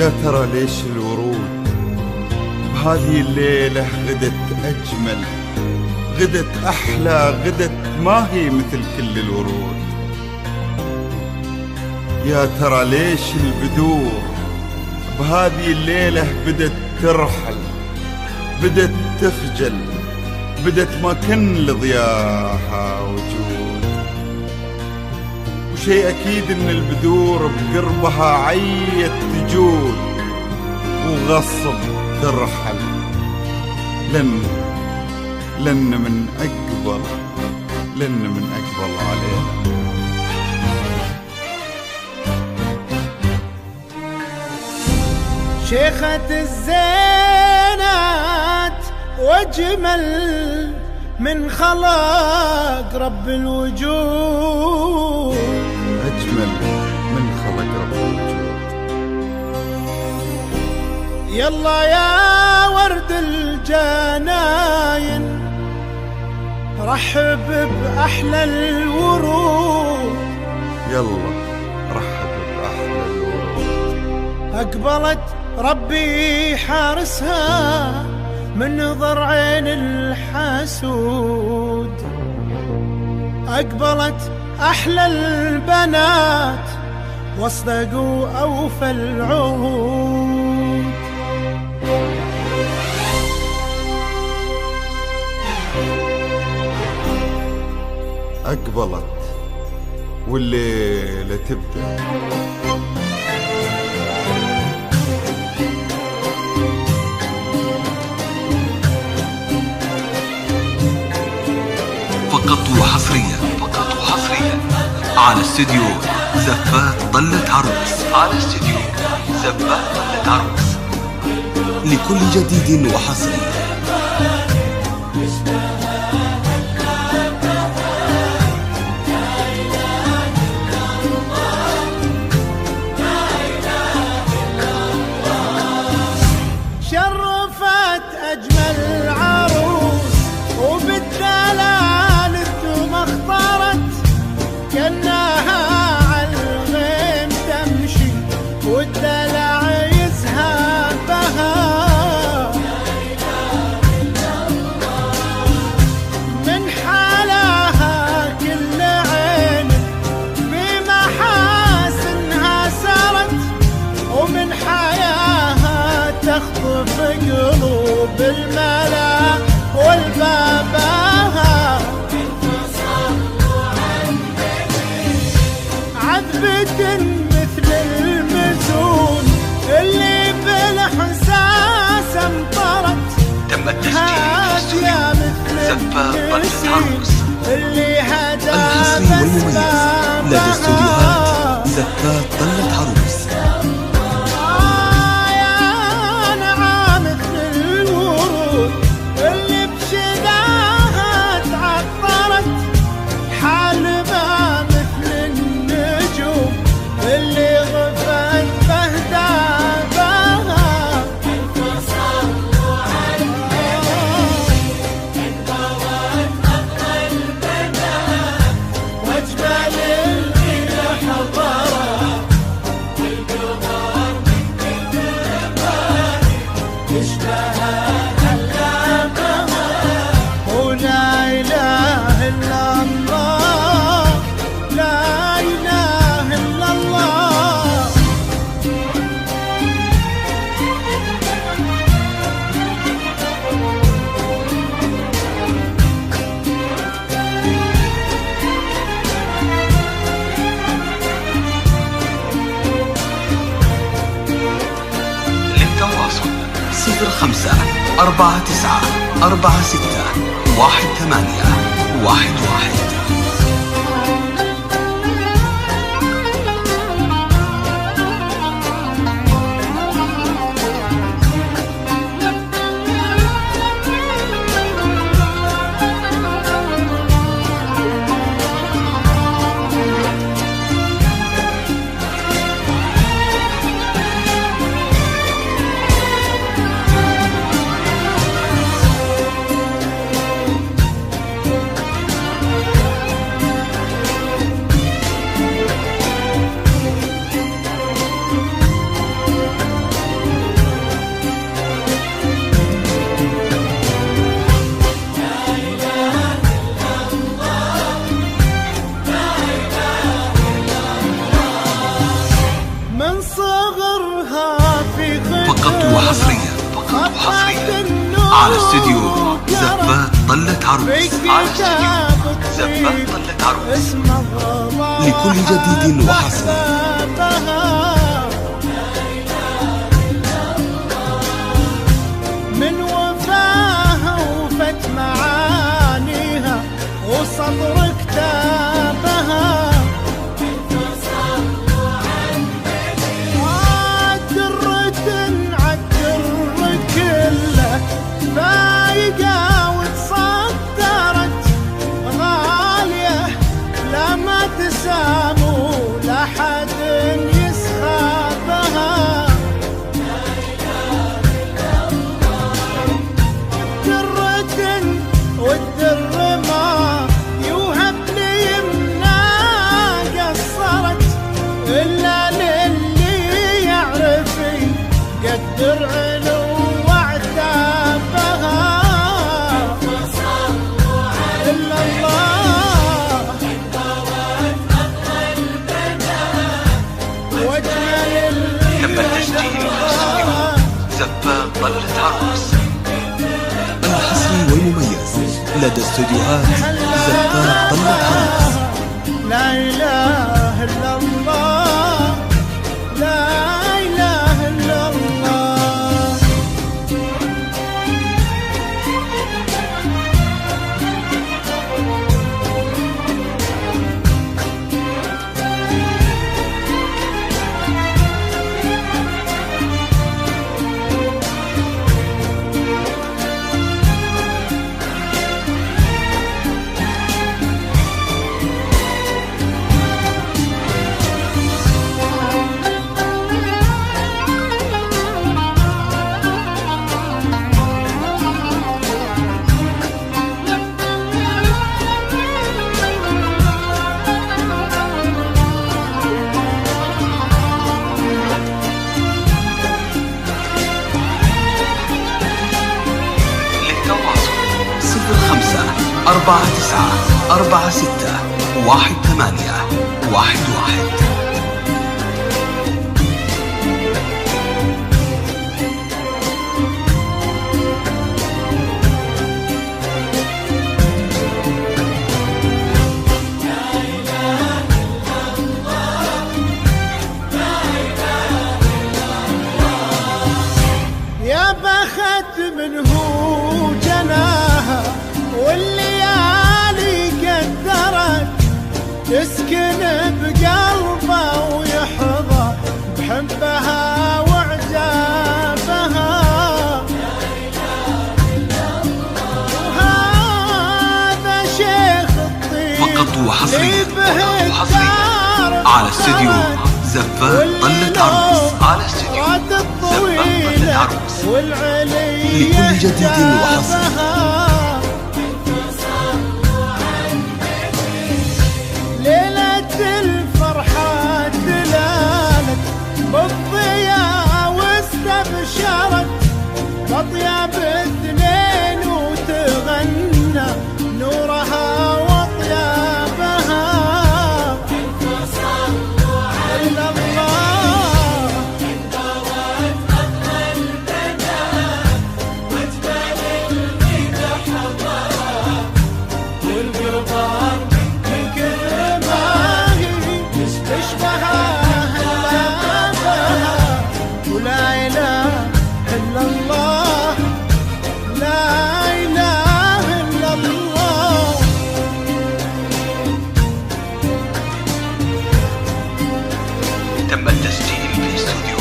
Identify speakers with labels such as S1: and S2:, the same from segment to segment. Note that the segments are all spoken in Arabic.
S1: يا ترى ليش الورود بهذه الليلة غدت أجمل، غدت أحلى، غدت ما هي مثل كل الورود. يا ترى ليش البذور بهذه الليلة بدت ترحل، بدت تخجل، بدت ما كن لضياها وجود. وشي أكيد إن البذور بقربها عيت تجود وغصب ترحل، لن من أقبل علينا.
S2: شيخة الزينات واجمل من خلق رب الوجود،
S1: أجمل من خلق رب الوجود.
S2: يلا يا ورد الجناين رحب بأحلى الورود،
S1: يلا رحب بأحلى الورود.
S2: أقبلت ربي حارسها من نظر عين الحسود، أقبلت أحلى البنات واصدقوا أوفى العهود.
S1: أقبلت والليلة تبدأ،
S3: فقط وحصريا على استديو زفات طلة عروس، لكل جديد وحصري.
S2: شرفت أجمل عروس وبالدلال الدمى اختارت، كأنها عالغيم تمشي والدلع يزهى بها. من حلاها كل عين بمحاسنها سرت، ومن حياها تخطف قلوب الملا والباباها. عذبة مثل المزون اللي بالحساس امطرت،
S3: تم التسجيل
S2: مثل
S3: العروس
S2: اللي هدى
S3: الحصري والمميز لدى استديوهات زفات طلة عروس.
S2: يا نعم مثل الورود اللي بشداها تعطرت، حالبها مثل النجوم اللي غفت بهدابها. واجمل اللي حضرت تشبه ألامها، ولا إله إلا الله، لا إله إلا الله.
S3: للتواصل 0549461811. زفات طلة عروس. على استديو زفات طلة عروس. لكل جديد وحصري
S2: من وفاها وفت معانيها وصدر كتابها عالدر كله فايقة وتصدرت غالية لا ما تسامو لحد يسخابها والدر ما يوهب لي يمنا قصرت إلا للي يعرف يقدر علو وعتابها إلا الله وجمل
S3: تم التسجيل زفات طلة عروس. الحصري والمميز لدى استديوهات زفات طلة عروس.
S2: لا إله إلا الله لا إله إلا الله.
S3: للتواصل 0549461811.
S2: يا بخت من هو جناها والليالي قدرت تسكن بقلبه ويحظى بحبها وعجابها. وهذا شيخ الطيب
S3: فقط وحصريا على استديو زفات طلة عروس. على استديو زفات طلة عروس. لكل جديد وحصري.
S2: ليلة الفرحة دلالت بالضياء واستبشرت بأطياب اثنين وتغنى نورها وأطيابها. إلا الله والقربان من كثر ما هي تشبهها هلابها. ولا إله إلا الله لا إله إلا الله.
S3: تم التسجيل في استوديو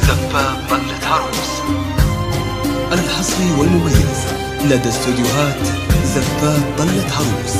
S3: زفات طلة عروس. الحصري والمميز لدى استوديوهات زفات طلة عروس.